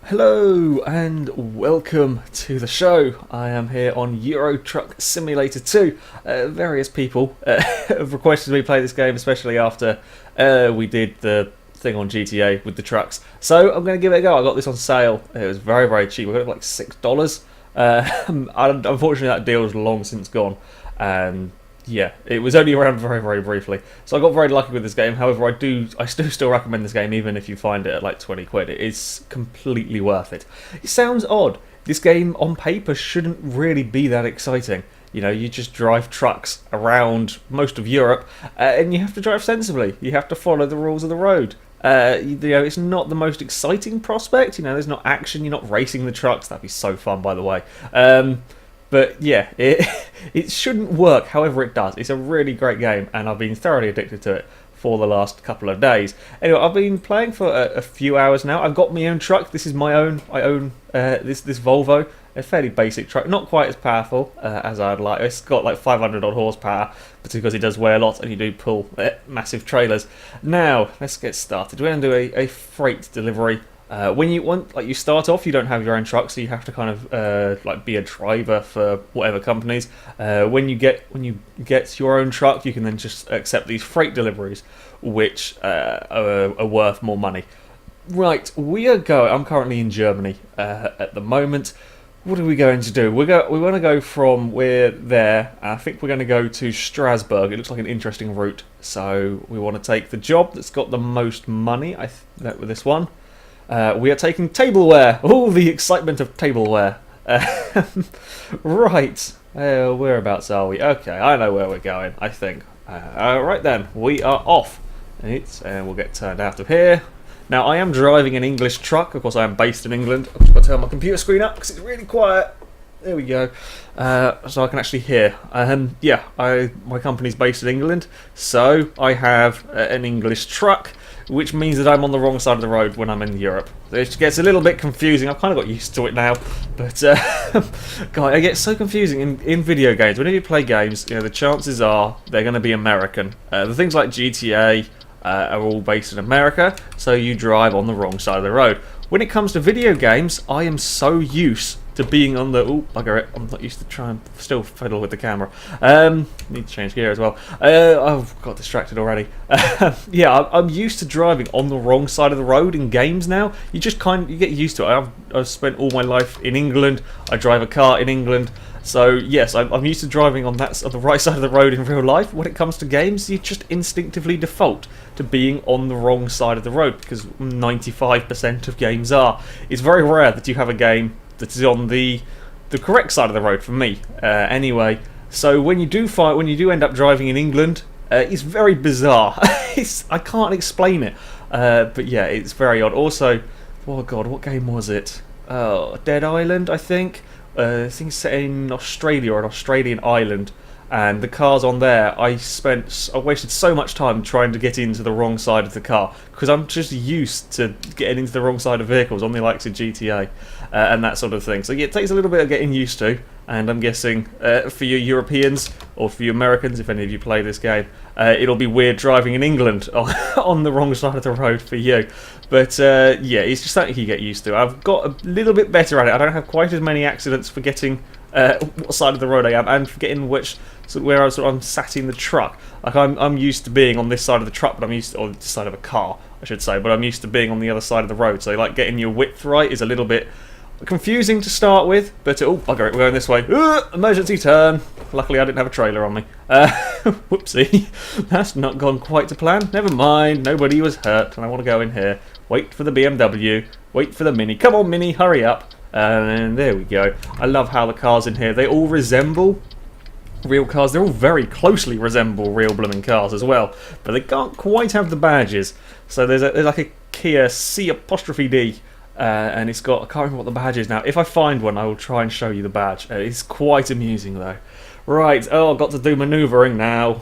Hello and welcome to the show. I am here on Euro Truck Simulator 2. Various people have requested me play this game, especially after we did the thing on GTA with the trucks. So I'm going to give it a go. I got this on sale. It was very, very cheap. I got it for like $6. Unfortunately, that deal is long since gone. And yeah, it was only around very, very briefly. So I got very lucky with this game. However, I still recommend this game, even if you find it at like 20 quid. It is completely worth it. It sounds odd. This game on paper shouldn't really be that exciting. You know, you just drive trucks around most of Europe, and you have to drive sensibly. You have to follow the rules of the road. It's not the most exciting prospect. You know, there's not action. You're not racing the trucks. That'd be so fun, by the way. But yeah, it shouldn't work, however it does. It's a really great game, and I've been thoroughly addicted to it for the last couple of days. Anyway, I've been playing for a few hours now. I've got my own truck. This is my own. I own this Volvo, a fairly basic truck, not quite as powerful as I'd like. It's got like 500 odd horsepower, but because it does weigh a lot and you do pull massive trailers. Now, let's get started. We're going to do a freight delivery. When you start off, you don't have your own truck, so you have to kind of like be a driver for whatever companies. When you get your own truck, you can then just accept these freight deliveries, which are worth more money. Right, I'm currently in Germany at the moment. What are we going to do? We want to go from we're there. I think we're going to go to Strasbourg. It looks like an interesting route, so we want to take the job that's got the most money. With this one. We are taking tableware. All the excitement of tableware. Right. Whereabouts are we? Okay, I know where we're going, I think. Right then, we are off. And we'll get turned out of here. Now, I am driving an English truck. Of course, I am based in England. I've just got to turn my computer screen up because it's really quiet. There we go. So I can actually hear. My company's based in England, so I have an English truck, which means that I'm on the wrong side of the road when I'm in Europe. It gets a little bit confusing. I've kind of got used to it now, but God, it gets so confusing in video games. Whenever you play games, you know, the chances are they're going to be American. The things like GTA are all based in America, so you drive on the wrong side of the road. When it comes to video games, I am so used to being on the... Oh, bugger it. I'm not used to trying to still fiddle with the camera. Need to change gear as well. I've got distracted already. I'm used to driving on the wrong side of the road in games now. You get used to it. I've spent all my life in England. I drive a car in England. So, yes, I'm used to driving on the right side of the road in real life. When it comes to games, you just instinctively default to being on the wrong side of the road, because 95% of games are. It's very rare that you have a game that is on the correct side of the road for me. Anyway, so when you do end up driving in England, it's very bizarre. I can't explain it, but yeah, it's very odd. Also, oh god, what game was it? Dead Island, I think. I think it's set in Australia or an Australian island, and the cars on there, I wasted so much time trying to get into the wrong side of the car, because I'm just used to getting into the wrong side of vehicles on the likes of GTA and that sort of thing. So yeah, it takes a little bit of getting used to, and I'm guessing for you Europeans, or for you Americans, if any of you play this game, it'll be weird driving in England on the wrong side of the road for you. But yeah, it's just something you get used to. I've got a little bit better at it. I don't have quite as many accidents forgetting what side of the road I am, and forgetting where I'm sat in the truck. Like I'm used to being on this side of the truck, or this side of a car, I should say. But I'm used to being on the other side of the road. So like getting your width right is a little bit confusing to start with. But oh bugger it, we're going this way. Emergency turn. Luckily I didn't have a trailer on me. Whoopsie, that's not gone quite to plan. Never mind, nobody was hurt, and I want to go in here. Wait for the BMW. Wait for the Mini. Come on, Mini, hurry up. And there we go. I love how the cars in here, they all resemble real cars. They all very closely resemble real blooming cars as well, but they can't quite have the badges. So there's like a Kia C''D, and it's got, I can't remember what the badge is now. If I find one, I will try and show you the badge. It's quite amusing though. Right, I've got to do manoeuvring now.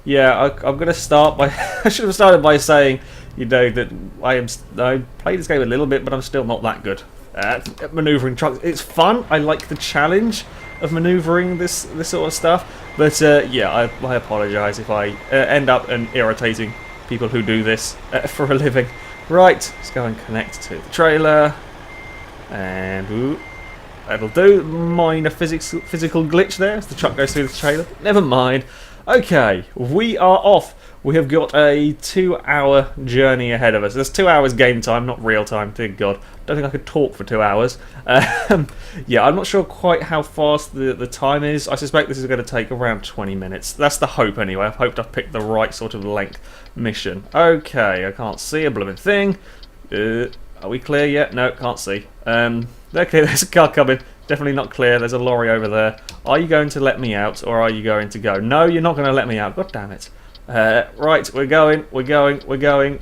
Yeah, I'm going to start by... I should have started by saying, you know, that I played this game a little bit, but I'm still not that good at manoeuvring trucks. It's fun. I like the challenge of manoeuvring this sort of stuff. But yeah, I apologise if I end up irritating people who do this for a living. Right, let's go and connect to the trailer. And ooh, that'll do. Minor physical glitch there as the truck goes through the trailer. Never mind. Okay, we are off. We have got a 2-hour journey ahead of us. There's 2 hours game time, not real time, dear God. Don't think I could talk for 2 hours. Yeah, I'm not sure quite how fast the time is. I suspect this is going to take around 20 minutes. That's the hope anyway. I've hoped I've picked the right sort of length mission. Okay, I can't see a blooming thing. Are we clear yet? No, can't see. Okay, there's a car coming. Definitely not clear. There's a lorry over there. Are you going to let me out, or are you going to go? No, you're not going to let me out. God damn it. Right, we're going. We're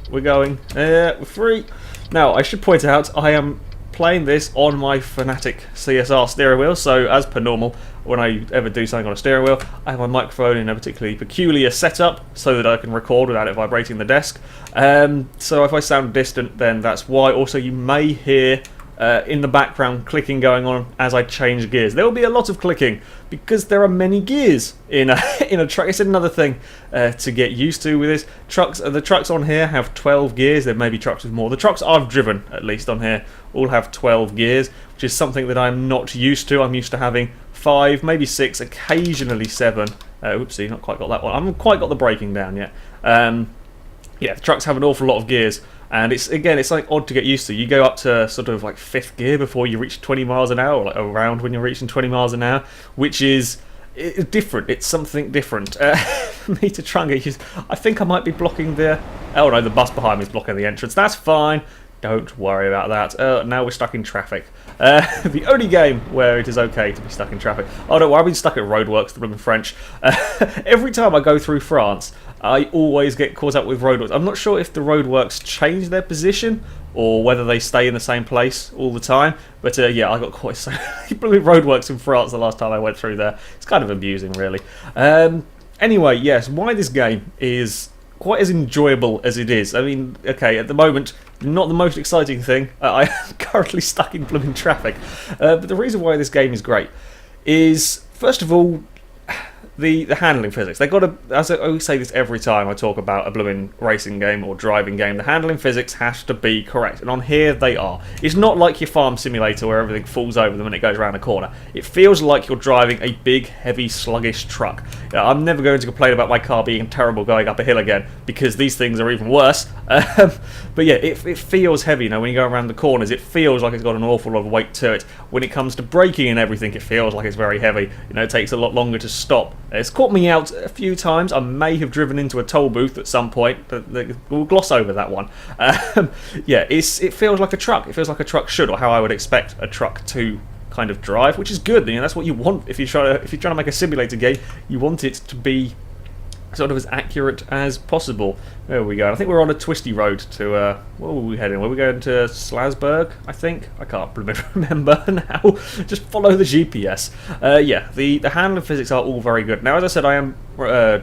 free. Now, I should point out, I am playing this on my Fanatic CSR steering wheel, so as per normal, when I ever do something on a steering wheel, I have my microphone in a particularly peculiar setup so that I can record without it vibrating the desk. So if I sound distant, then that's why. Also, you may hear in the background clicking going on as I change gears. There will be a lot of clicking because there are many gears in a truck. It's another thing to get used to with this. The trucks on here have 12 gears. There may be trucks with more. The trucks I've driven, at least on here, all have 12 gears, which is something that I'm not used to. I'm used to having 5, maybe 6, occasionally 7. Oopsie, not quite got that one. I haven't quite got the braking down yet. Yeah, the trucks have an awful lot of gears. And it's like odd to get used to. You go up to sort of like 5th gear before you reach 20 miles an hour, or like around when you're reaching 20 miles an hour, which is different. It's something different. For me to try and get used, I think I might be blocking the... Oh no, the bus behind me is blocking the entrance. That's fine. Don't worry about that. Now we're stuck in traffic. The only game where it is okay to be stuck in traffic. Oh, don't worry, I've been stuck at roadworks, the blooming French. Every time I go through France, I always get caught up with roadworks. I'm not sure if the roadworks change their position or whether they stay in the same place all the time. But yeah, I got quite so many roadworks in France the last time I went through there. It's kind of amusing, really. Anyway, yes, why this game is quite as enjoyable as it is. I mean, okay, at the moment, not the most exciting thing. I am currently stuck in blooming traffic. But the reason why this game is great is, first of all, the handling physics. They got to, as I always say this every time I talk about a blooming racing game or driving game, the handling physics has to be correct, and on here they are. It's not like your farm simulator where everything falls over the minute it goes around a corner. It feels like you're driving a big, heavy, sluggish truck. I'm never going to complain about my car being terrible going up a hill again, because these things are even worse. But yeah, it feels heavy. You know, when you go around the corners, it feels like it's got an awful lot of weight to it. When it comes to braking and everything, it feels like it's very heavy. You know, it takes a lot longer to stop. It's caught me out a few times. I may have driven into a toll booth at some point, but we'll gloss over that one. Yeah, it feels like a truck. It feels like a truck should, or how I would expect a truck to kind of drive, which is good. You know, that's what you want if you're trying to make a simulator game. You want it to be sort of as accurate as possible. There we go. I think we're on a twisty road to where were we heading? Were we going to Slasburg? I think I can't remember now. Just follow the GPS. Yeah, the handling physics are all very good. Now, as I said, I am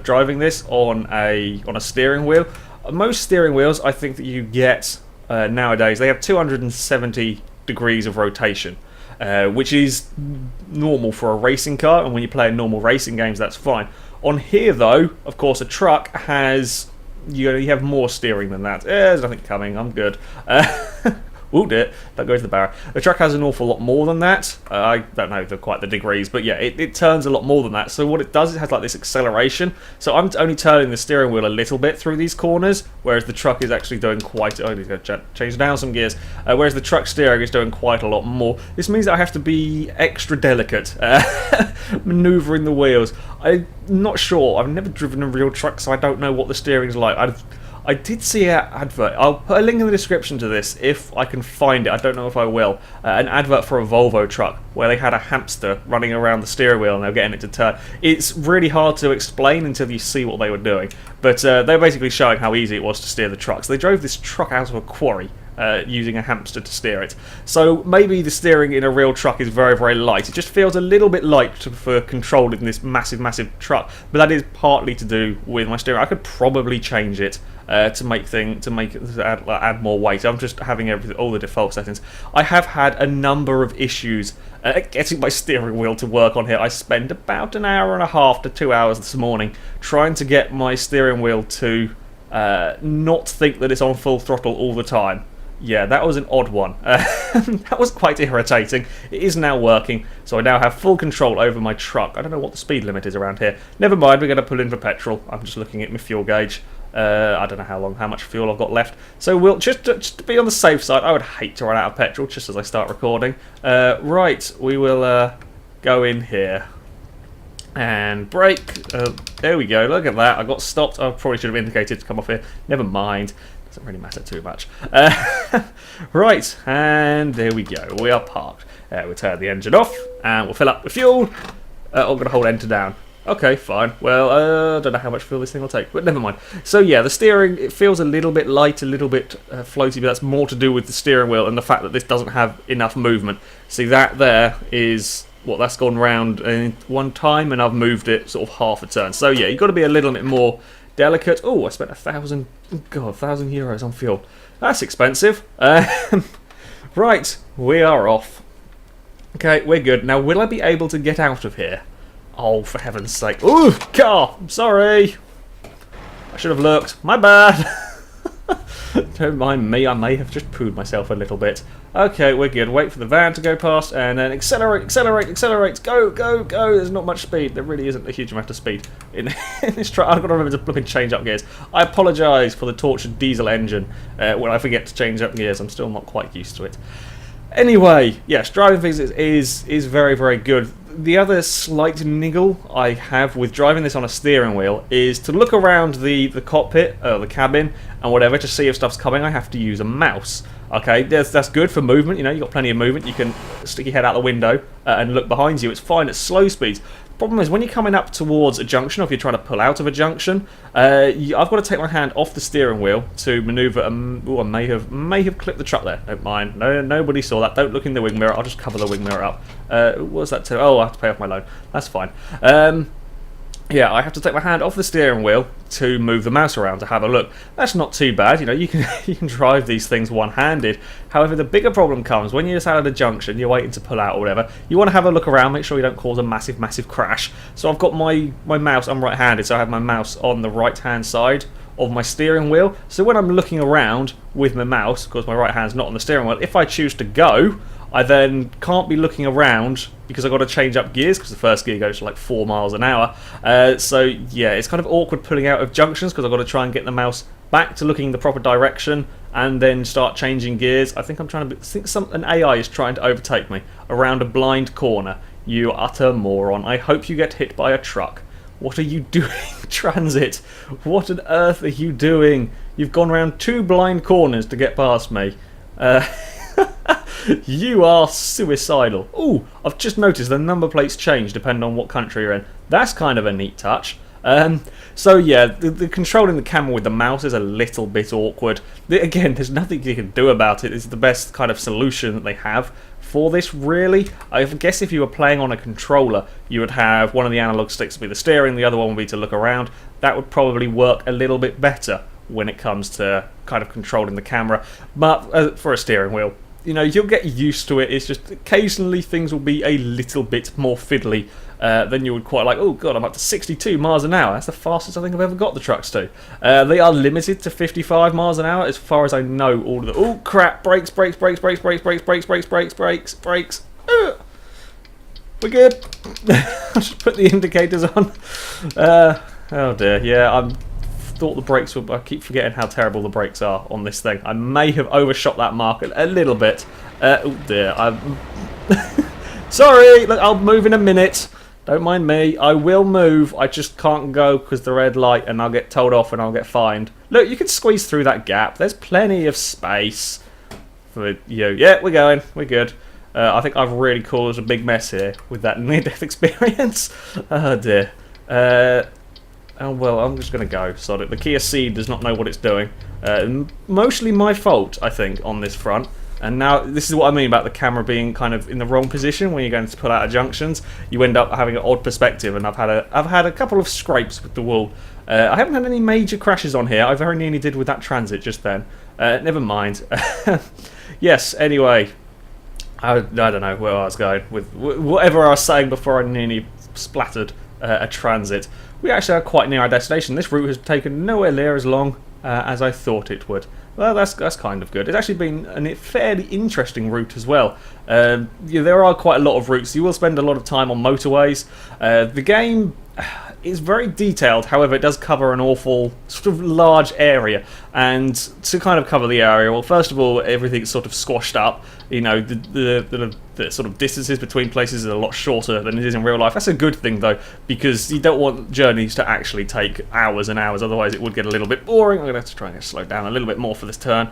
driving this on a steering wheel. Most steering wheels, I think that you get nowadays, they have 270 degrees of rotation. Which is normal for a racing car, and when you play in normal racing games, that's fine. On here, though, of course, a truck has you have more steering than that. There's nothing coming. I'm good. Oh dear, that goes to the barrier. The truck has an awful lot more than that. I don't know quite the degrees, but yeah, it turns a lot more than that. So what it does, it has like this acceleration. So I'm only turning the steering wheel a little bit through these corners, whereas the truck is actually doing quite... Oh, I need to change down some gears. Whereas the truck steering is doing quite a lot more. This means that I have to be extra delicate, manoeuvring the wheels. I'm not sure. I've never driven a real truck, so I don't know what the steering's like. I did see an advert. I'll put a link in the description to this if I can find it. I don't know if I will. An advert for a Volvo truck where they had a hamster running around the steering wheel and they were getting it to turn. It's really hard to explain until you see what they were doing. But they're basically showing how easy it was to steer the trucks. They drove this truck out of a quarry using a hamster to steer it. So maybe the steering in a real truck is very, very light. It just feels a little bit light for controlling this massive, massive truck. But that is partly to do with my steering. I could probably change it to add more weight. I'm just having all the default settings. I have had a number of issues getting my steering wheel to work on here. I spent about an hour and a half to 2 hours this morning trying to get my steering wheel to not think that it's on full throttle all the time. Yeah, that was an odd one. That was quite irritating. It is now working, so I now have full control over my truck. I don't know what the speed limit is around here. Never mind, we're going to pull in for petrol. I'm just looking at my fuel gauge. I don't know how much fuel I've got left. So we'll just to be on the safe side, I would hate to run out of petrol just as I start recording. Right, we will go in here. And brake. There we go, look at that. I got stopped. I probably should have indicated to come off here. Never mind. Doesn't really matter too much. Right, and there we go. We are parked. We'll turn the engine off, and we'll fill up with fuel. I'm going to hold enter down. Okay, fine. Well, I don't know how much fuel this thing will take, but never mind. So yeah, the steering, it feels a little bit light, a little bit floaty, but that's more to do with the steering wheel and the fact that this doesn't have enough movement. See, that there is... Well, that's gone round in one time, and I've moved it sort of half a turn. So yeah, you've got to be a little bit more delicate. Oh, I spent €1,000 euros on fuel. That's expensive. Right, we are off. Okay, we're good. Now, will I be able to get out of here? Oh, for heaven's sake. Ooh, car! I'm sorry. I should have looked. My bad. Don't mind me, I may have just pooed myself a little bit. Okay, we're good. Wait for the van to go past, and then accelerate, accelerate, accelerate. Go, go, go. There's not much speed. There really isn't a huge amount of speed in this truck. I've got to remember to flipping change up gears. I apologise for the tortured diesel engine when I forget to change up gears. I'm still not quite used to it. Anyway, yes, driving things is very, very good. The other slight niggle I have with driving this on a steering wheel is to look around the cockpit, the cabin, and whatever, to see if stuff's coming. I have to use a mouse. Okay, that's good for movement. You know, you've got plenty of movement. You can stick your head out the window and look behind you. It's fine at slow speeds. Problem is, when you're coming up towards a junction, or if you're trying to pull out of a junction, I've got to take my hand off the steering wheel to manoeuvre. Oh, I may have clipped the truck there. Don't mind. No, nobody saw that. Don't look in the wing mirror. I'll just cover the wing mirror up. What was that? Oh, I have to pay off my loan. That's fine. Yeah, I have to take my hand off the steering wheel to move the mouse around to have a look. That's not too bad, you know, you can drive these things one-handed. However, the bigger problem comes when you're just out at a junction, you're waiting to pull out or whatever. You want to have a look around, make sure you don't cause a massive, massive crash. So I've got my mouse, I'm right-handed, so I have my mouse on the right-hand side of my steering wheel. So when I'm looking around with my mouse, because my right hand's not on the steering wheel, if I choose to go, I then can't be looking around because I've got to change up gears because the first gear goes to like 4 miles an hour. So yeah, it's kind of awkward pulling out of junctions because I've got to try and get the mouse back to looking the proper direction and then start changing gears. I think an AI is trying to overtake me around a blind corner. You utter moron. I hope you get hit by a truck. What are you doing, Transit? What on earth are you doing? You've gone around 2 blind corners to get past me. You are suicidal. Ooh, I've just noticed the number plates change depending on what country you're in. That's kind of a neat touch. So yeah, the controlling the camera with the mouse is a little bit awkward. Again, there's nothing you can do about it. It's the best kind of solution that they have for this, really. I guess if you were playing on a controller, you would have one of the analog sticks be the steering, the other one would be to look around. That would probably work a little bit better when it comes to kind of controlling the camera. But for a steering wheel, you know, you'll get used to it. It's just occasionally things will be a little bit more fiddly than you would quite like. Oh god, I'm up to 62 miles an hour. That's the fastest I think I've ever got the trucks to. They are limited to 55 miles an hour as far as I know. All of the oh crap! Brakes, brakes, brakes, brakes, brakes, brakes, brakes, brakes, brakes, brakes, brakes. We're good. I'll just put the indicators on. Oh dear. Yeah, thought the brakes were... I keep forgetting how terrible the brakes are on this thing. I may have overshot that mark a little bit. Oh dear. I'm sorry. Look, I'll move in a minute. Don't mind me. I will move. I just can't go because the red light, and I'll get told off and I'll get fined. Look, you can squeeze through that gap. There's plenty of space for you. Yeah, we're going. We're good. I think I've really caused a big mess here with that near-death experience. Oh dear. Oh well, I'm just going to go. Sod it. The Kia Ceed does not know what it's doing. Mostly my fault, I think, on this front. And now, this is what I mean about the camera being kind of in the wrong position when you're going to pull out of junctions. You end up having an odd perspective, and I've had a couple of scrapes with the wall. I haven't had any major crashes on here. I very nearly did with that Transit just then. Never mind. Yes, anyway. I don't know where I was going with whatever I was saying before I nearly splattered a transit. We actually are quite near our destination. This route has taken nowhere near as long as I thought it would. Well, that's kind of good. It's actually been a fairly interesting route as well. Yeah, there are quite a lot of routes. You will spend a lot of time on motorways. The game is very detailed, however it does cover an awful sort of large area, and to kind of cover the area, well, first of all, everything's sort of squashed up. You know, the sort of distances between places are a lot shorter than it is in real life. That's a good thing though, because you don't want journeys to actually take hours and hours, otherwise it would get a little bit boring. I'm going to have to try and slow down a little bit more for this turn.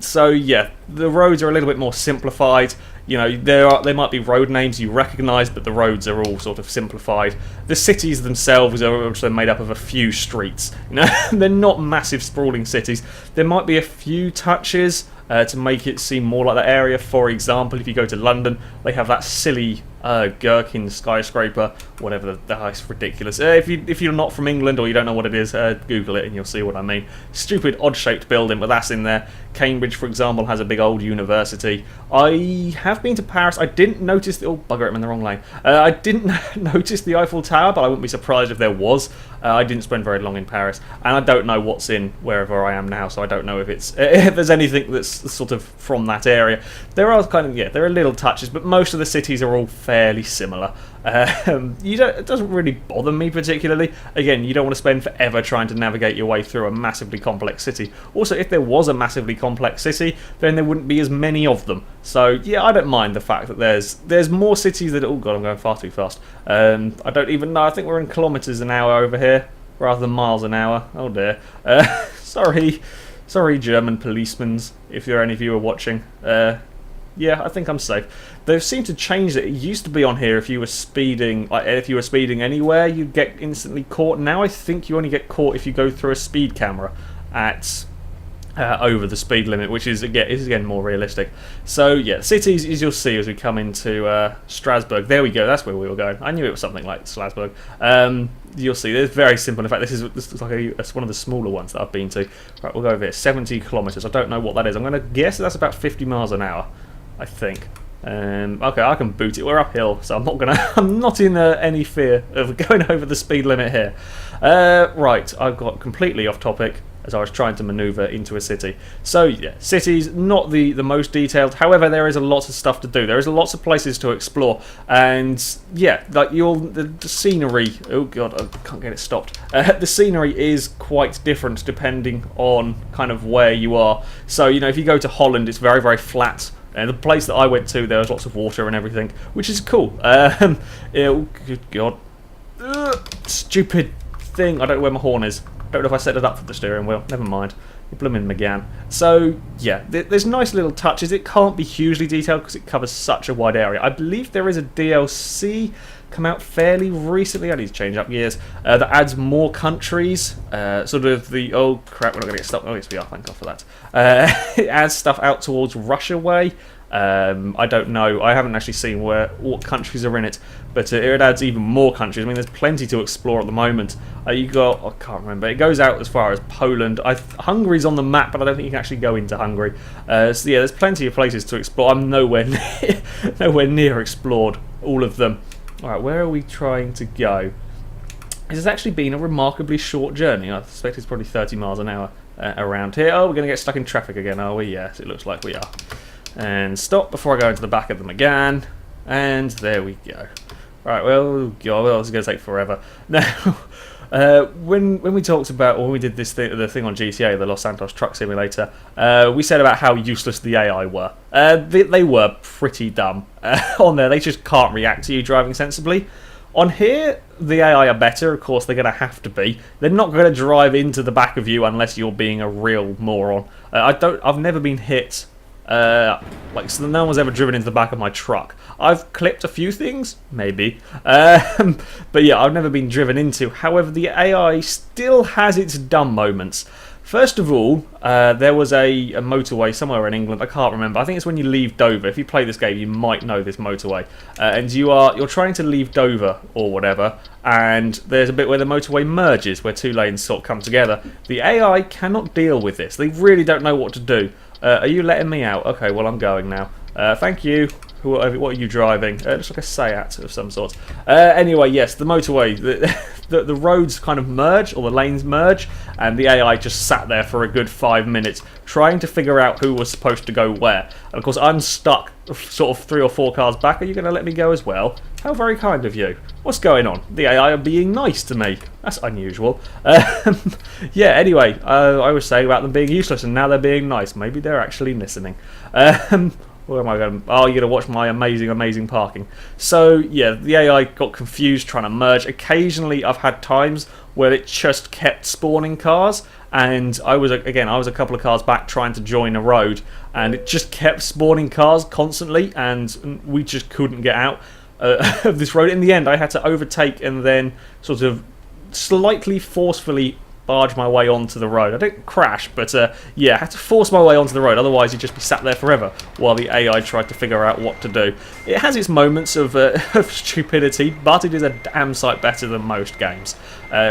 So yeah, the roads are a little bit more simplified. You know, there might be road names you recognise, but the roads are all sort of simplified. The cities themselves are also made up of a few streets. You know, they're not massive sprawling cities. There might be a few touches to make it seem more like that area. For example, if you go to London, they have that silly Gherkin skyscraper, whatever. That's ridiculous. If you're not from England or you don't know what it is, Google it and you'll see what I mean. Stupid odd-shaped building, but that's in there. Cambridge, for example, has a big old university. I have been to Paris. I didn't notice the... Oh, bugger it, I'm in the wrong lane. I didn't notice the Eiffel Tower, but I wouldn't be surprised if there was. I didn't spend very long in Paris, and I don't know what's in wherever I am now, so I don't know if it's if there's anything that's sort of from that area. There are kind of, yeah, there are little touches, but most of the cities are all fairly similar. It doesn't really bother me particularly. Again, you don't want to spend forever trying to navigate your way through a massively complex city. Also, if there was a massively complex city, then there wouldn't be as many of them. So yeah, I don't mind the fact that there's more cities that... Oh god, I'm going far too fast. I don't even know. I think we're in kilometres an hour over here rather than miles an hour. Oh dear. Sorry, German policemen, if any of you are watching. Yeah, I think I'm safe. They've seemed to change it. It used to be on here if you were speeding, anywhere, you'd get instantly caught. Now I think you only get caught if you go through a speed camera at over the speed limit, which is again more realistic. So yeah, cities, as you'll see as we come into Strasbourg. There we go. That's where we were going. I knew it was something like Strasbourg. You'll see. It's very simple. In fact, this is like it's one of the smaller ones that I've been to. Right, we'll go over here. 70 kilometres. I don't know what that is. I'm going to guess that's about 50 miles an hour. I think. Okay, I can boot it. We're uphill, so I'm not in any fear of going over the speed limit here. Right, I've got completely off topic as I was trying to manoeuvre into a city. So yeah, cities, not the most detailed. However, there is a lot of stuff to do. There is lots of places to explore, and yeah, like the scenery. Oh god, I can't get it stopped. The scenery is quite different depending on kind of where you are. So you know, if you go to Holland, it's very, very flat. And the place that I went to, there was lots of water and everything, which is cool. Oh, good God. Stupid thing. I don't know where my horn is. Don't know if I set it up for the steering wheel. Never mind. You're blooming McGann. So, yeah, there's nice little touches. It can't be hugely detailed because it covers such a wide area. I believe there is a DLC come out fairly recently. I need to change up years. That adds more countries. Sort of the... Oh, crap, we're not going to get stuck. Oh, yes, we are. Thank God for that. It adds stuff out towards Russia way. I don't know. I haven't actually seen what countries are in it, but it adds even more countries. I mean, there's plenty to explore at the moment. I can't remember. It goes out as far as Poland. Hungary's on the map, but I don't think you can actually go into Hungary. So yeah, there's plenty of places to explore. I'm nowhere near explored all of them. All right, where are we trying to go? This has actually been a remarkably short journey. I suspect it's probably 30 miles an hour around here. Oh, we're going to get stuck in traffic again, are we? Yes, it looks like we are. And stop before I go into the back of them again. And there we go. Right, well, God, well, this is going to take forever. Now, when we talked about, or when we did the thing on GTA, the Los Santos Truck Simulator, we said about how useless the AI were. They were pretty dumb on there. They just can't react to you driving sensibly. On here, the AI are better. Of course, they're going to have to be. They're not going to drive into the back of you unless you're being a real moron. I've never been hit. So no one's ever driven into the back of my truck. I've clipped a few things, maybe, but yeah, I've never been driven into. However, the AI still has its dumb moments. First of all, there was a motorway somewhere in England. I can't remember. I think it's when you leave Dover. If you play this game, you might know this motorway. And you're trying to leave Dover or whatever, and there's a bit where the motorway merges, where two lanes sort of come together. The AI cannot deal with this. They really don't know what to do. Are you letting me out? Okay, well, I'm going now. Thank you. What are you driving? It looks like a Seat of some sort. Anyway, yes, the motorway, the roads kind of merge, or the lanes merge, and the AI just sat there for a good 5 minutes trying to figure out who was supposed to go where. And of course, I'm stuck sort of 3 or 4 cars back. Are you going to let me go as well? How very kind of you. What's going on? The AI are being nice to me. That's unusual. Yeah, anyway, I was saying about them being useless, and now they're being nice. Maybe they're actually listening. Where am I going? Oh, you're going to watch my amazing parking. So, yeah, the AI got confused trying to merge. Occasionally, I've had times where it just kept spawning cars, and I was a couple of cars back trying to join a road, and it just kept spawning cars constantly, and we just couldn't get out of this road. In the end, I had to overtake and then sort of slightly forcefully barge my way onto the road. I didn't crash, but yeah, I had to force my way onto the road, otherwise you'd just be sat there forever while the AI tried to figure out what to do. It has its moments of, of stupidity, but it is a damn sight better than most games,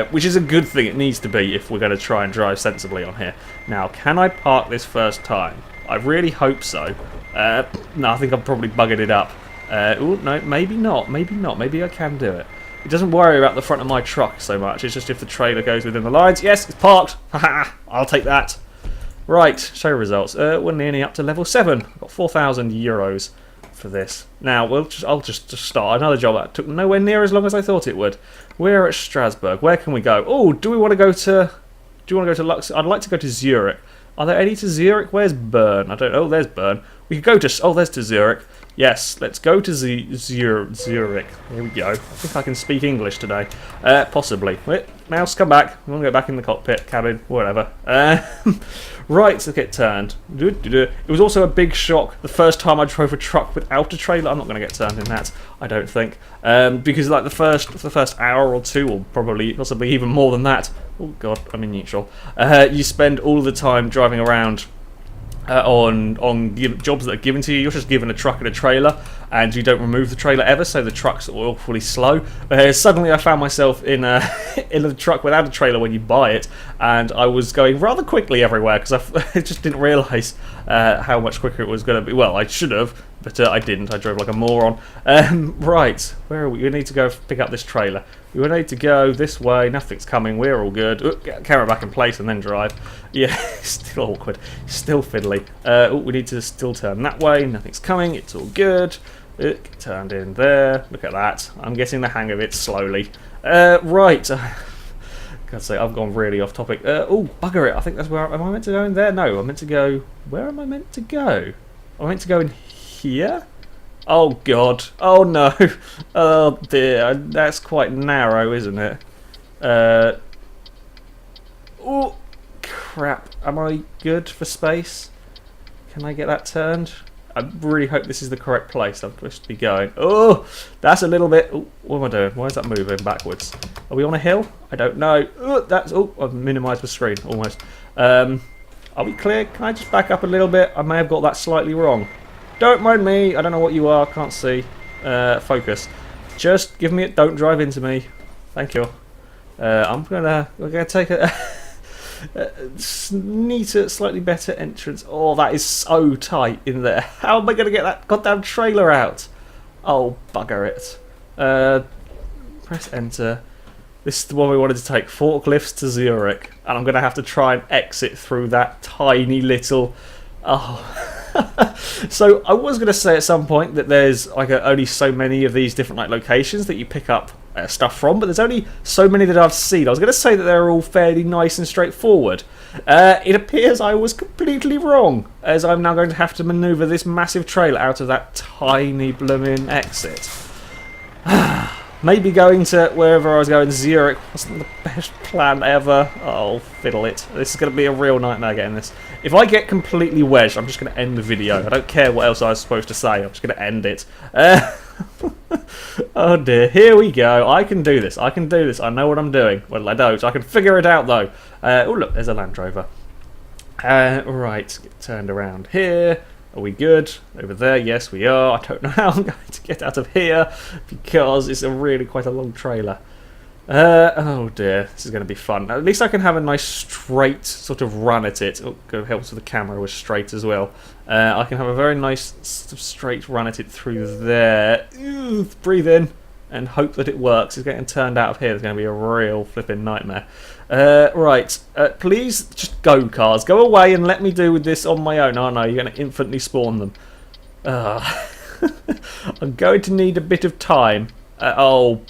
which is a good thing. It needs to be if we're going to try and drive sensibly on here. Now, can I park this first time? I really hope so. No, I think I've probably buggered it up. Oh, no, maybe not, maybe I can do it. It doesn't worry about the front of my truck so much, it's just if the trailer goes within the lines. Yes, it's parked! Haha, I'll take that. Right, show results. We're nearly up to level 7. I've got 4,000 euros for this. Now, I'll just start another job that took nowhere near as long as I thought it would. We're at Strasbourg. Where can we go? Oh, do we want to go to... Do you want to go to Lux? I'd like to go to Zurich. Are there any to Zurich? Where's Bern? I don't know. Oh, there's Bern. We could go to... Oh, there's to Zurich. Yes, let's go to Zurich. Here we go. I think I can speak English today. Possibly. Wait, mouse, come back. We want to go back in the cockpit, cabin, whatever. Right, so get turned. It was also a big shock the first time I drove a truck without a trailer. I'm not going to get turned in that, I don't think. Because like the first hour or two, or possibly even more than that. Oh god, I'm in neutral. You spend all the time driving around on jobs that are given to you. You're just given a truck and a trailer, and you don't remove the trailer ever, so the truck's awfully slow. Suddenly I found myself in a truck without a trailer when you buy it, and I was going rather quickly everywhere because I just didn't realise how much quicker it was going to be. Well, I should have, but I didn't. I drove like a moron. Right, where are we? We need to go pick up this trailer. We need to go this way. Nothing's coming. We're all good. Get the camera back in place and then drive. Yeah, still awkward. Still fiddly. Oh, we need to still turn that way. Nothing's coming. It's all good. Turned in there. Look at that. I'm getting the hang of it slowly. Right. God's sake, I've gone really off topic. Oh, bugger it. I think that's where... Am I meant to go in there? No, I'm meant to go... Where am I meant to go? Am I meant to go in here? Oh god. Oh no. Oh dear. That's quite narrow, isn't it? Oh crap. Am I good for space? Can I get that turned? I really hope this is the correct place I'm supposed to be going. Oh, that's a little bit... Oh, what am I doing? Why is that moving backwards? Are we on a hill? I don't know. Oh, that's... Oh, I've minimised the screen almost. Are we clear? Can I just back up a little bit? I may have got that slightly wrong. Don't mind me. I don't know what you are. Can't see. Focus. Just give me it. Don't drive into me. Thank you. We're gonna take a neater, slightly better entrance. Oh, that is so tight in there. How am I gonna get that goddamn trailer out? Oh, bugger it. Press enter. This is the one we wanted to take. Forklifts to Zurich, and I'm gonna have to try and exit through that tiny little. Oh. So I was going to say at some point that there's like only so many of these different like locations that you pick up stuff from, but there's only so many that I've seen. I was going to say that they're all fairly nice and straightforward. It appears I was completely wrong, as I'm now going to have to manoeuvre this massive trailer out of that tiny blooming exit. Maybe going to wherever I was going, Zurich, wasn't the best plan ever. Oh, fiddle it. This is going to be a real nightmare getting this. If I get completely wedged, I'm just going to end the video. I don't care what else I was supposed to say. I'm just going to end it. Oh dear. Here we go. I can do this. I can do this. I know what I'm doing. Well, I don't. I can figure it out, though. Oh, look. There's a Land Rover. Right. Get turned around here. Are we good? Over there? Yes, we are. I don't know how I'm going to get out of here because it's really quite a long trailer. Oh dear, this is going to be fun. At least I can have a nice straight sort of run at it. Oh, it helps with the camera was straight as well. I can have a very nice sort of straight run at it through there. Ooh, breathe in and hope that it works. It's getting turned out of here. It's going to be a real flipping nightmare. Right, please just go, cars. Go away and let me do with this on my own. Oh no, you're going to infinitely spawn them. I'm going to need a bit of time. Oh...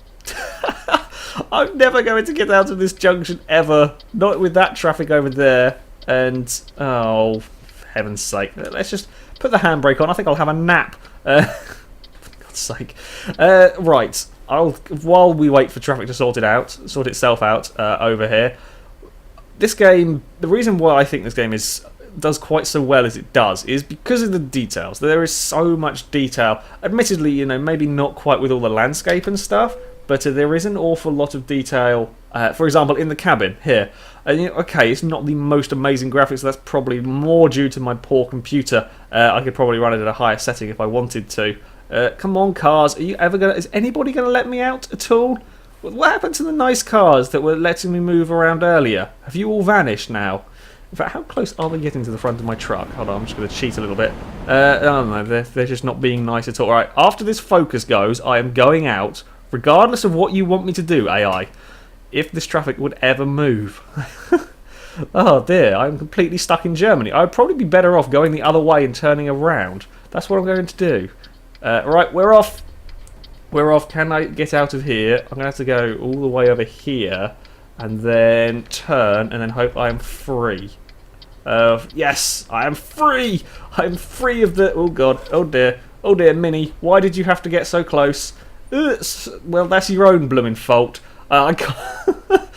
I'm never going to get out of this junction ever. Not with that traffic over there. And, oh, for heaven's sake. Let's just put the handbrake on. I think I'll have a nap. For God's sake. Right. While we wait for traffic to sort itself out over here. This game, the reason why I think this game does quite so well as it does is because of the details. There is so much detail. Admittedly, you know, maybe not quite with all the landscape and stuff, but there is an awful lot of detail, for example, in the cabin here. And, you know, okay, it's not the most amazing graphics, that's probably more due to my poor computer. I could probably run it at a higher setting if I wanted to. Come on, cars, is anybody going to let me out at all? What happened to the nice cars that were letting me move around earlier? Have you all vanished now? In fact, how close are they getting to the front of my truck? Hold on, I'm just going to cheat a little bit. Oh no, they're just not being nice at all. All right, after this focus goes, I am going out, regardless of what you want me to do, AI, if this traffic would ever move. Oh dear, I'm completely stuck in Germany. I would probably be better off going the other way and turning around. That's what I'm going to do. Right, we're off. We're off. Can I get out of here? I'm going to have to go all the way over here and then turn and then hope I am free. Yes, I am free! I'm free of the... Oh god, oh dear, Minnie, why did you have to get so close? Well, that's your own blooming fault. I can't...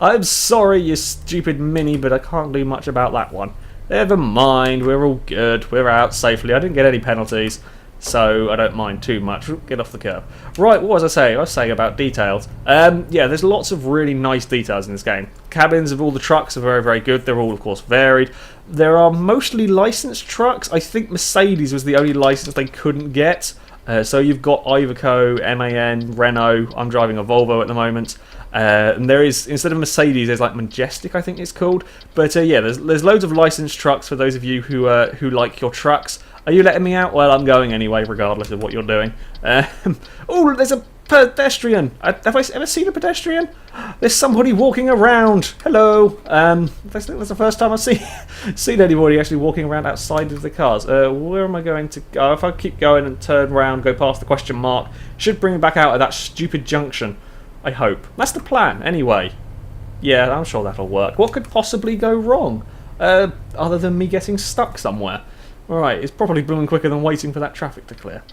I'm sorry, you stupid Minnie, but I can't do much about that one. Never mind, we're all good, we're out safely. I didn't get any penalties, so I don't mind too much. Get off the curb. Right, what was I saying? I was saying about details. Yeah, there's lots of really nice details in this game. Cabins of all the trucks are very, very good. They're all, of course, varied. There are mostly licensed trucks. I think Mercedes was the only license they couldn't get. So you've got Iveco, MAN, Renault. I'm driving a Volvo at the moment. And there is, instead of Mercedes, there's like Majestic, I think it's called. But yeah, there's loads of licensed trucks for those of you who like your trucks. Are you letting me out? Well, I'm going anyway, regardless of what you're doing. Oh, there's a pedestrian. Have I ever seen a pedestrian? There's somebody walking around. Hello. I think that's the first time I've seen anybody actually walking around outside of the cars. Where am I going to go? If I keep going and turn around, go past the question mark, should bring me back out of that stupid junction. I hope. That's the plan, anyway. Yeah, I'm sure that'll work. What could possibly go wrong? Other than me getting stuck somewhere. Alright, it's probably blooming quicker than waiting for that traffic to clear.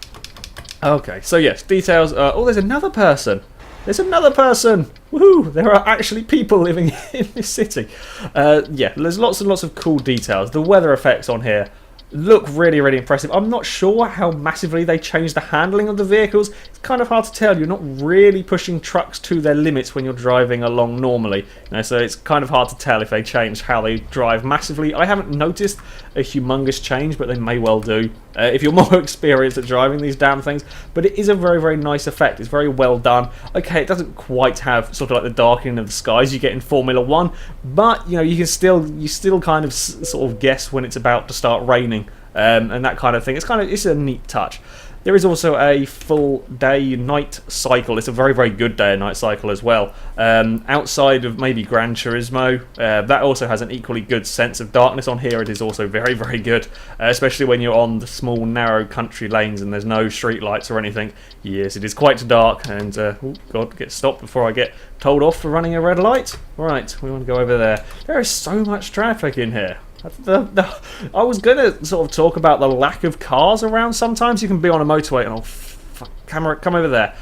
Okay, so yes, details. Oh, there's another person. There's another person. Woohoo! There are actually people living in this city. Yeah, there's lots and lots of cool details. The weather effects on here look really, really impressive. I'm not sure how massively they changed the handling of the vehicles. It's kind of hard to tell. You're not really pushing trucks to their limits when you're driving along normally. You know, so it's kind of hard to tell if they changed how they drive massively. I haven't noticed a humongous change, but they may well do if you're more experienced at driving these damn things. But it is a very, very nice effect. It's very well done. Okay, it doesn't quite have sort of like the darkening of the skies you get in Formula 1, but you know, you still kind of sort of guess when it's about to start raining. And that kind of thing. It's a neat touch. There is also a full day-night cycle. It's a very, very good day and night cycle as well. Outside of maybe Gran Turismo, that also has an equally good sense of darkness. On here, it is also very, very good, especially when you're on the small, narrow country lanes and there's no street lights or anything. Yes, it is quite dark, and oh god, get stopped before I get told off for running a red light. Right, we want to go over there. There is so much traffic in here. I was going to sort of talk about the lack of cars around. Sometimes you can be on a motorway and camera, come over there.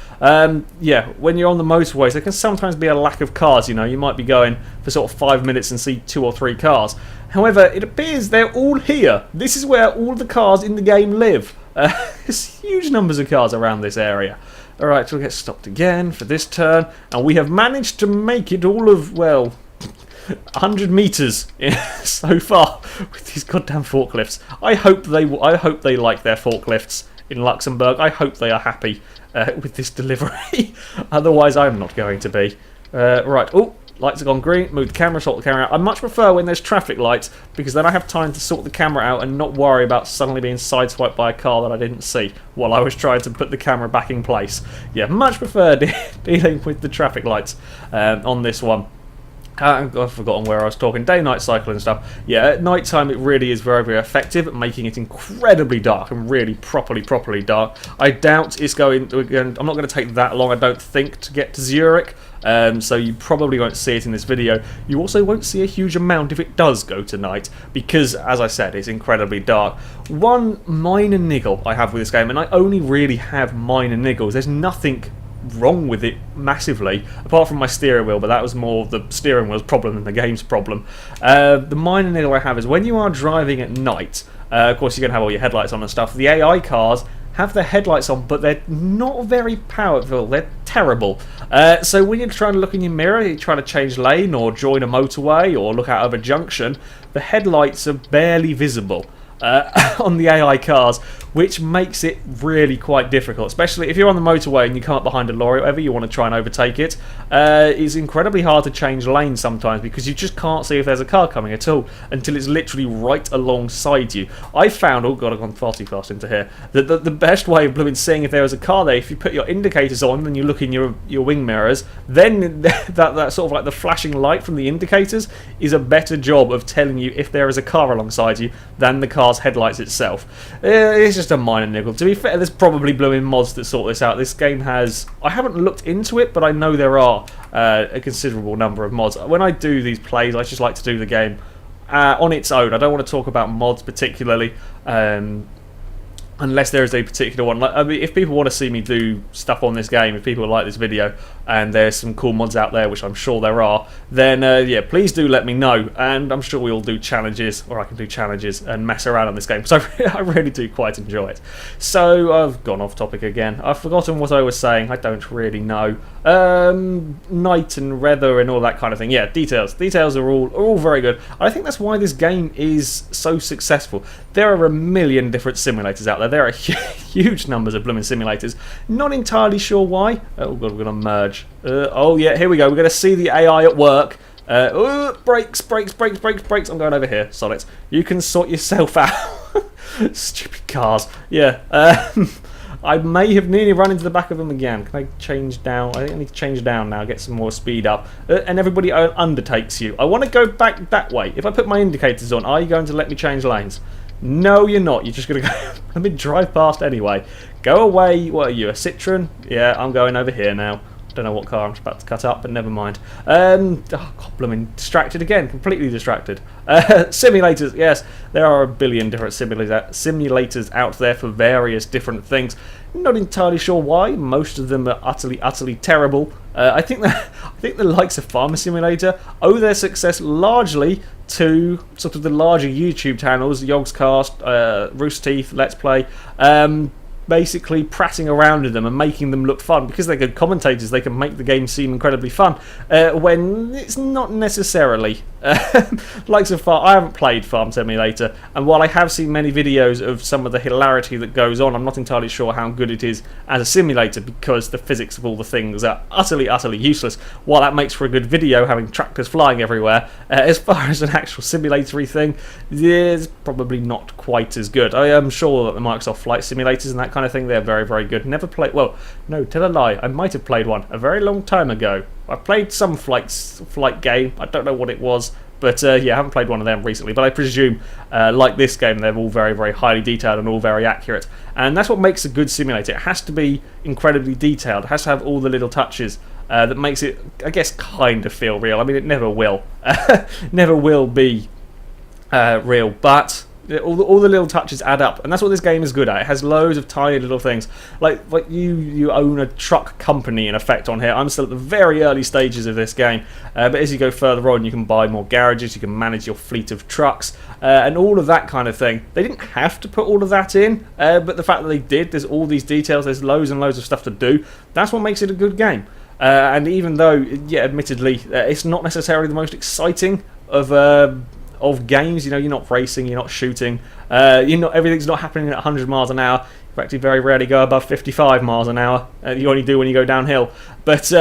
Yeah, when you're on the motorways, there can sometimes be a lack of cars. You know, you might be going for sort of 5 minutes and see 2 or 3 cars. However, it appears they're all here. This is where all the cars in the game live. There's huge numbers of cars around this area. Alright, so we'll get stopped again for this turn. And we have managed to make it all of, well, 100 meters so far with these goddamn forklifts. I hope they like their forklifts in Luxembourg. I hope they are happy with this delivery. Otherwise, I'm not going to be. Right. Oh, lights have gone green. Move the camera, sort the camera out. I much prefer when there's traffic lights because then I have time to sort the camera out and not worry about suddenly being sideswiped by a car that I didn't see while I was trying to put the camera back in place. Yeah, much prefer dealing with the traffic lights on this one. I've forgotten where I was talking. Day-night cycle and stuff. Yeah, at night time it really is very, very effective at making it incredibly dark and really properly dark. I doubt it's going. I'm not going to take that long, I don't think, to get to Zurich. So you probably won't see it in this video. You also won't see a huge amount if it does go to night, because, as I said, it's incredibly dark. One minor niggle I have with this game, and I only really have minor niggles. There's nothing wrong with it massively, apart from my steering wheel, but that was more the steering wheel's problem than the game's problem. The minor niggle I have is when you are driving at night, of course you're going to have all your headlights on and stuff. The AI cars have their headlights on, but they're not very powerful. They're terrible. So when you're trying to look in your mirror, you're trying to change lane or join a motorway or look out of a junction, the headlights are barely visible on the AI cars, which makes it really quite difficult, especially if you're on the motorway and you come up behind a lorry or whatever, you want to try and overtake it. It's incredibly hard to change lanes sometimes because you just can't see if there's a car coming at all until it's literally right alongside you. I found, oh god, I've gone far too fast into here, that the best way of seeing if there was a car there, if you put your indicators on and you look in your wing mirrors, then that sort of like the flashing light from the indicators is a better job of telling you if there is a car alongside you than the car's headlights itself. It's just a minor niggle. To be fair, there's probably blooming mods that sort this out. This game has... I haven't looked into it, but I know there are a considerable number of mods. When I do these plays, I just like to do the game on its own. I don't want to talk about mods particularly, unless there is a particular one. Like, I mean, if people want to see me do stuff on this game, if people like this video, and there's some cool mods out there, which I'm sure there are, then yeah, please do let me know, and I'm sure we'll do challenges, or I can do challenges and mess around on this game, because I really do quite enjoy it. So, I've gone off topic again. I've forgotten what I was saying. I don't really know. Night and weather and all that kind of thing. Yeah, details. Details are all very good. I think that's why this game is so successful. There are a million different simulators out there. There are huge numbers of blooming simulators. Not entirely sure why. Oh god, we're going to merge. Oh yeah, here we go. We're going to see the AI at work. Brakes. I'm going over here. Solid. You can sort yourself out. Stupid cars. Yeah. I may have nearly run into the back of them again. Can I change down? I think I need to change down now, get some more speed up. And everybody undertakes you. I want to go back that way. If I put my indicators on, are you going to let me change lanes? No, you're not. You're just going to go... Let me drive past anyway. Go away. What are you, a Citroen? Yeah, I'm going over here now. Don't know what car I'm about to cut up, but never mind. Oh, God, blooming distracted again. Completely distracted. Simulators, yes. There are a billion different simulators out there for various different things. Not entirely sure why. Most of them are utterly terrible. I think the likes of Farmer Simulator owe their success largely to sort of the larger YouTube channels, Yogscast, Rooster Teeth, Let's Play, basically prattling around in them and making them look fun. Because they're good commentators, they can make the game seem incredibly fun, when it's not necessarily. Likes of I haven't played Farm Simulator, and while I have seen many videos of some of the hilarity that goes on, I'm not entirely sure how good it is as a simulator, because the physics of all the things are utterly useless. While that makes for a good video, having tractors flying everywhere, as far as an actual simulatory thing, it's probably not quite as good. I am sure that the Microsoft Flight Simulators and that kind of thing, they're very good. Never played... Well, no, tell a lie. I might have played one a very long time ago. I played some flight game. I don't know what it was, but yeah, I haven't played one of them recently. But I presume, like this game, they're all very highly detailed and all very accurate. And that's what makes a good simulator. It has to be incredibly detailed. It has to have all the little touches that makes it, I guess, kind of feel real. I mean, it never will. Never will be real, but... All the little touches add up, and that's what this game is good at. It has loads of tiny little things. Like you own a truck company, in effect, on here. I'm still at the very early stages of this game, but as you go further on, you can buy more garages, you can manage your fleet of trucks, and all of that kind of thing. They didn't have to put all of that in, but the fact that they did, there's all these details, there's loads and loads of stuff to do. That's what makes it a good game. And even though, yeah, admittedly, it's not necessarily the most exciting of games, you know, you're not racing, you're not shooting, everything's not happening at 100 miles an hour. You actually very rarely go above 55 miles an hour. You only do when you go downhill. But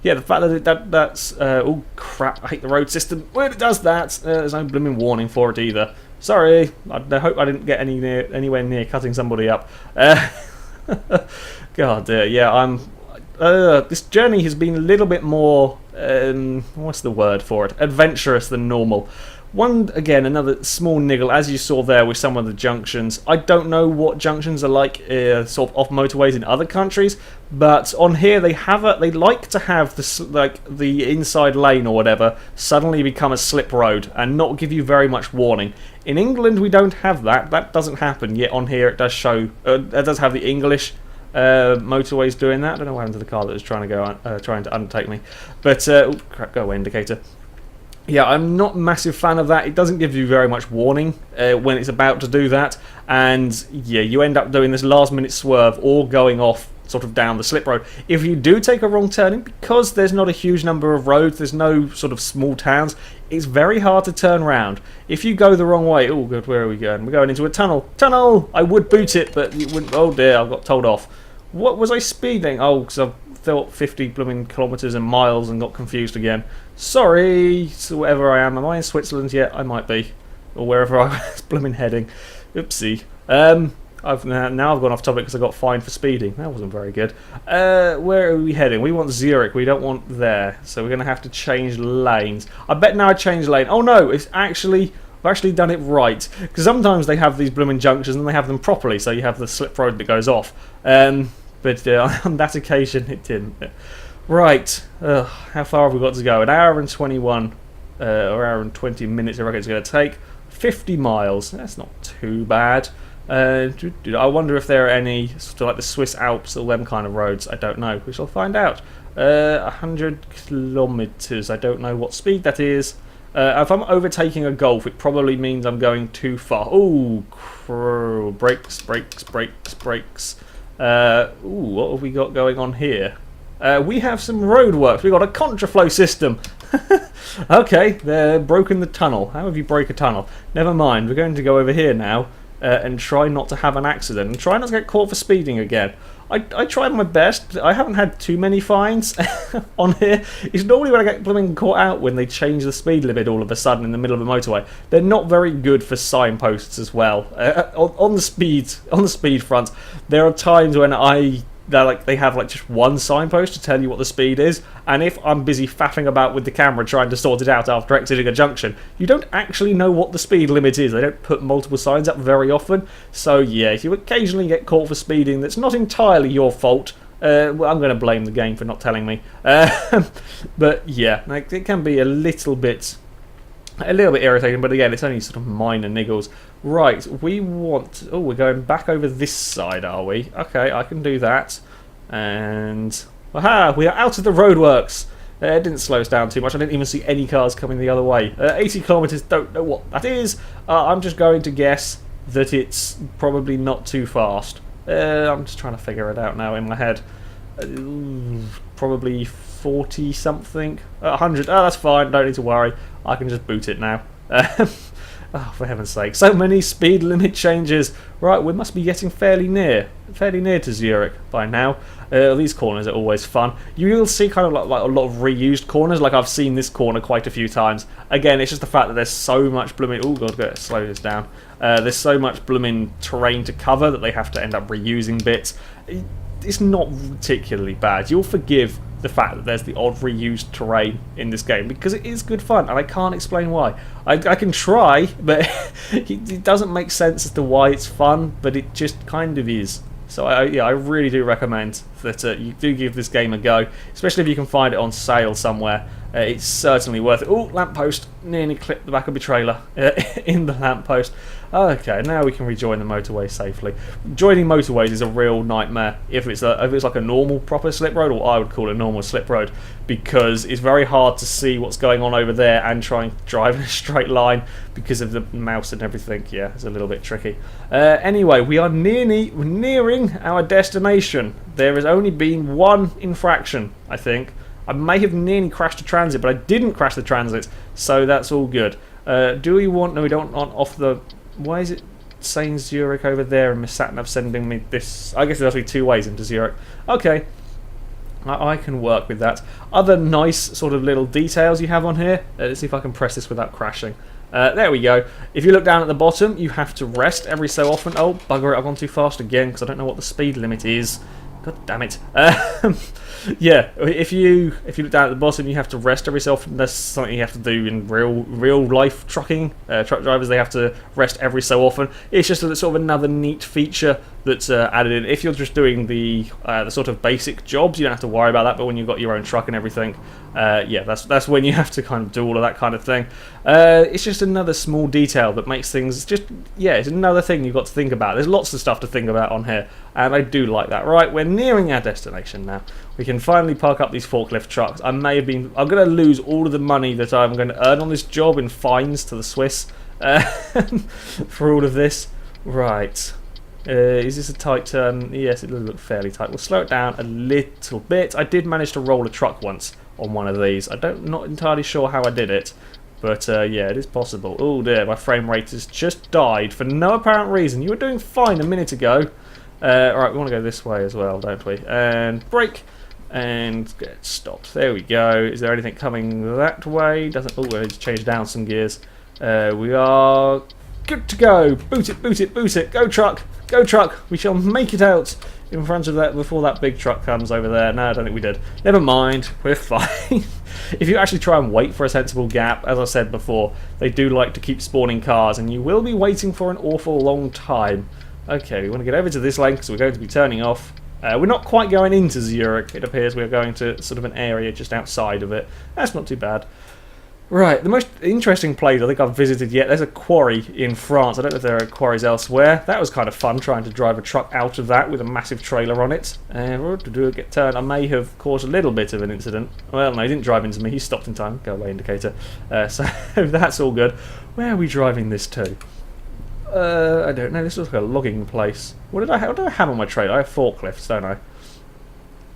yeah, the fact that's oh crap, I hate the road system when it does that. There's no blooming warning for it either. Sorry, I hope I didn't get anywhere near cutting somebody up. God, yeah, I'm. This journey has been a little bit more, what's the word for it? Adventurous than normal. Again, another small niggle, as you saw there with some of the junctions. I don't know what junctions are like sort of off motorways in other countries, but on here they like to have the inside lane or whatever suddenly become a slip road and not give you very much warning. In England we don't have that. That doesn't happen. Yet on here it does show. It does have the English motorways doing that. I don't know what happened to the car that was trying to undertake me, but oh, crap, go away indicator. Yeah, I'm not a massive fan of that. It doesn't give you very much warning when it's about to do that, and yeah, you end up doing this last minute swerve or going off sort of down the slip road. If you do take a wrong turning, because there's not a huge number of roads, there's no sort of small towns, it's very hard to turn around. If you go the wrong way, oh good, where are we going? We're going into a tunnel. Tunnel! I would boot it, but it wouldn't. Oh dear, I got told off. What was I speeding? Oh, because I thought 50 blooming kilometres and miles and got confused again. Sorry, so wherever I am I in Switzerland yet? I might be, or wherever I was blooming heading. Oopsie. I've gone off topic because I got fined for speeding. That wasn't very good. Where are we heading? We want Zurich. We don't want there, so we're going to have to change lanes. I bet now I change lane. Oh no, I've actually done it right, because sometimes they have these blooming junctions and they have them properly, so you have the slip road that goes off. But on that occasion it didn't. Right, how far have we got to go? An hour and 21, or hour and 20 minutes I reckon it's going to take. 50 miles, that's not too bad. I wonder if there are any sort of like the Swiss Alps or them kind of roads. I don't know, we shall find out. 100 kilometres, I don't know what speed that is. If I'm overtaking a Golf, it probably means I'm going too far. Ooh, brakes. Ooh, what have we got going on here? We have some roadworks. We've got a contraflow system. Okay, they're broken the tunnel. How have you break a tunnel? Never mind, we're going to go over here now and try not to have an accident and try not to get caught for speeding again. I tried my best. I haven't had too many fines on here. It's normally when I get blooming caught out when they change the speed limit all of a sudden in the middle of a motorway. They're not very good for signposts as well. On the speed front, there are times when they have like just one signpost to tell you what the speed is, and if I'm busy faffing about with the camera trying to sort it out after exiting a junction, you don't actually know what the speed limit is. They don't put multiple signs up very often, so yeah, if you occasionally get caught for speeding, that's not entirely your fault. Well, I'm going to blame the game for not telling me. But yeah, like, it can be a little bit irritating, but again, it's only sort of minor niggles. Right, oh, we're going back over this side, are we? Okay, I can do that. And aha, we are out of the roadworks. It didn't slow us down too much. I didn't even see any cars coming the other way. 80 kilometres, don't know what that is. I'm just going to guess that it's probably not too fast. I'm just trying to figure it out now in my head. Probably 40 something. 100. Oh, that's fine. Don't need to worry. I can just boot it now. Oh, for heaven's sake! So many speed limit changes. Right, we must be getting fairly near to Zurich by now. These corners are always fun. You will see kind of like a lot of reused corners. Like I've seen this corner quite a few times. Again, it's just the fact that there's so much blooming. Oh god, gotta slow this down. There's so much blooming terrain to cover that they have to end up reusing bits. It's not particularly bad. You'll forgive the fact that there's the odd reused terrain in this game because it is good fun, and I can't explain why. I can try, but it doesn't make sense as to why it's fun, but it just kind of is. So I really do recommend that you do give this game a go, especially if you can find it on sale somewhere. It's certainly worth it. Oh, lamppost. Nearly clipped the back of my trailer in the lamppost. Okay, now we can rejoin the motorway safely. Joining motorways is a real nightmare if it's like a normal proper slip road, or I would call it a normal slip road, because it's very hard to see what's going on over there and try and drive in a straight line because of the mouse and everything. Yeah, it's a little bit tricky. Anyway, we are nearing our destination. There has only been one infraction, I think. I may have nearly crashed a transit, but I didn't crash the transit, so that's all good. Do we want... No, we don't want off the... Why is it saying Zurich over there and Miss Satnav sending me this? I guess there must be two ways into Zurich. Okay. I can work with that. Other nice sort of little details you have on here. Let's see if I can press this without crashing. There we go. If you look down at the bottom, you have to rest every so often. Oh, bugger it, I've gone too fast again because I don't know what the speed limit is. God damn it. Yeah, if you look down at the bottom, you have to rest every so often. That's something you have to do in real life trucking. Truck drivers, they have to rest every so often. It's just a sort of another neat feature that's added in. If you're just doing the sort of basic jobs, you don't have to worry about that. But when you've got your own truck and everything, yeah, that's when you have to kind of do all of that kind of thing. It's just another small detail that makes things just, yeah, it's another thing you've got to think about. There's lots of stuff to think about on here, and I do like that. Right, we're nearing our destination now. We can finally park up these forklift trucks. I'm going to lose all of the money that I'm going to earn on this job in fines to the Swiss for all of this. Right. Is this a tight turn? Yes, it does look fairly tight. We'll slow it down a little bit. I did manage to roll a truck once on one of these. Not entirely sure how I did it, but yeah, it is possible. Oh dear, my frame rate has just died for no apparent reason. You were doing fine a minute ago. Alright, we want to go this way as well, don't we? And brake. And get stopped. There we go. Is there anything coming that way? Doesn't. Oh, we need to change down some gears. We are good to go. Boot it, boot it, boot it. Go truck, go truck. We shall make it out in front of that before that big truck comes over there. No, I don't think we did. Never mind. We're fine. If you actually try and wait for a sensible gap, as I said before, they do like to keep spawning cars, and you will be waiting for an awful long time. Okay, we want to get over to this lane because we're going to be turning off. We're not quite going into Zurich. It appears we're going to sort of an area just outside of it. That's not too bad. Right, the most interesting place I think I've visited yet, there's a quarry in France. I don't know if there are quarries elsewhere. That was kind of fun, trying to drive a truck out of that with a massive trailer on it. To get turned, I may have caused a little bit of an incident. Well, no, he didn't drive into me. He stopped in time. Go away indicator. So that's all good. Where are we driving this to? I don't know. This looks like a logging place. What do I have on my trailer? I have forklifts, don't I?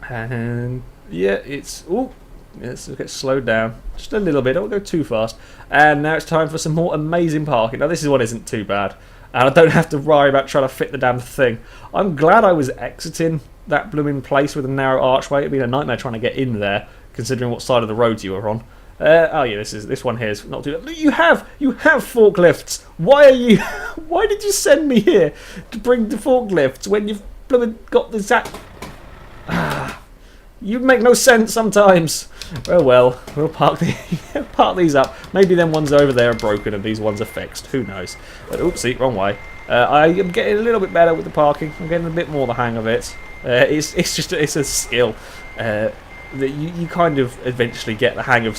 And yeah, it's... Ooh, let's get slowed down just a little bit. Don't go too fast. And now it's time for some more amazing parking. Now this is what isn't too bad, and I don't have to worry about trying to fit the damn thing. I'm glad I was exiting that blooming place with a narrow archway. It'd been a nightmare trying to get in there, considering what side of the road you were on. Oh yeah, this one here is not too bad. You have forklifts. Why did you send me here to bring the forklifts when you've blooming got the you make no sense sometimes. Well, we'll park these up. Maybe them ones over there are broken and these ones are fixed. Who knows? But oopsie, wrong way. I am getting a little bit better with the parking. I'm getting a bit more the hang of it. It's a skill that you kind of eventually get the hang of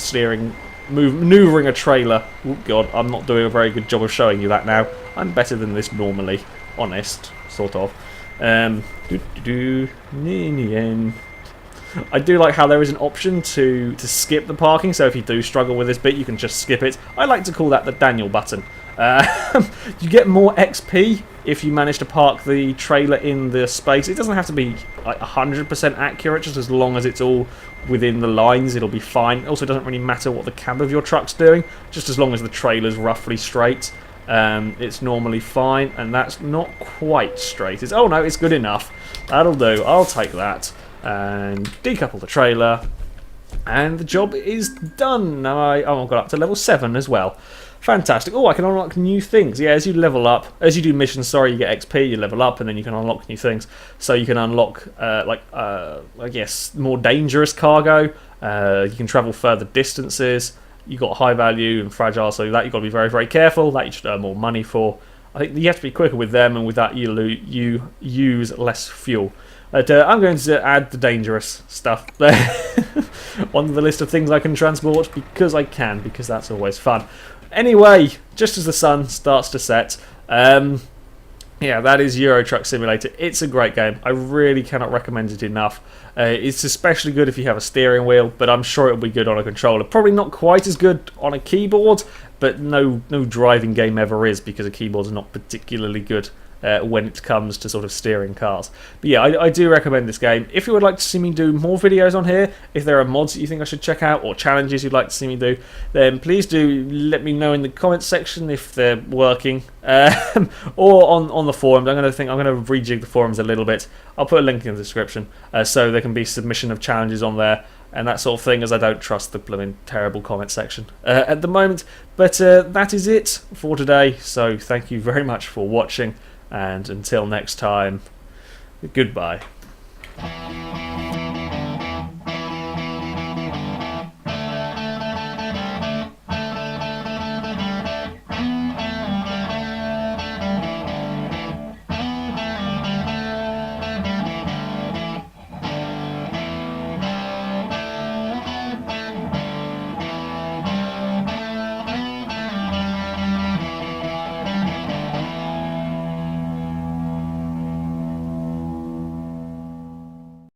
maneuvering a trailer. Oh god, I'm not doing a very good job of showing you that now. I'm better than this normally, honest, sort of. I do like how there is an option to skip the parking, so if you do struggle with this bit, you can just skip it. I like to call that the Daniel button. You get more XP if you manage to park the trailer in the space. It doesn't have to be like 100% accurate, just as long as it's all within the lines, it'll be fine. It also doesn't really matter what the cab of your truck's doing, just as long as the trailer's roughly straight. It's normally fine, and that's not quite straight. Oh no, it's good enough. That'll do. I'll take that. And decouple the trailer, and the job is done. Now I've got up to level 7 as well. Fantastic. Oh, I can unlock new things. Yeah, as you level up, as you do missions, you get XP, you level up, and then you can unlock new things. So you can unlock, I guess, more dangerous cargo. You can travel further distances. You got high value and fragile, so that you've got to be very, very careful. That you should earn more money for. I think you have to be quicker with them, and with that you use less fuel. But I'm going to add the dangerous stuff on the list of things I can transport because I can, because that's always fun. Anyway, just as the sun starts to set, yeah, that is Euro Truck Simulator. It's a great game. I really cannot recommend it enough. It's especially good if you have a steering wheel, but I'm sure it'll be good on a controller. Probably not quite as good on a keyboard, but no driving game ever is, because a keyboard's not particularly good when it comes to sort of steering cars. But yeah, I do recommend this game. If you would like to see me do more videos on here, if there are mods that you think I should check out or challenges you'd like to see me do, then please do let me know in the comments section if they're working, or on the forums. I'm going to rejig the forums a little bit. I'll put a link in the description so there can be submission of challenges on there and that sort of thing, as I don't trust the blooming terrible comment section at the moment. But that is it for today, so thank you very much for watching, and until next time, goodbye.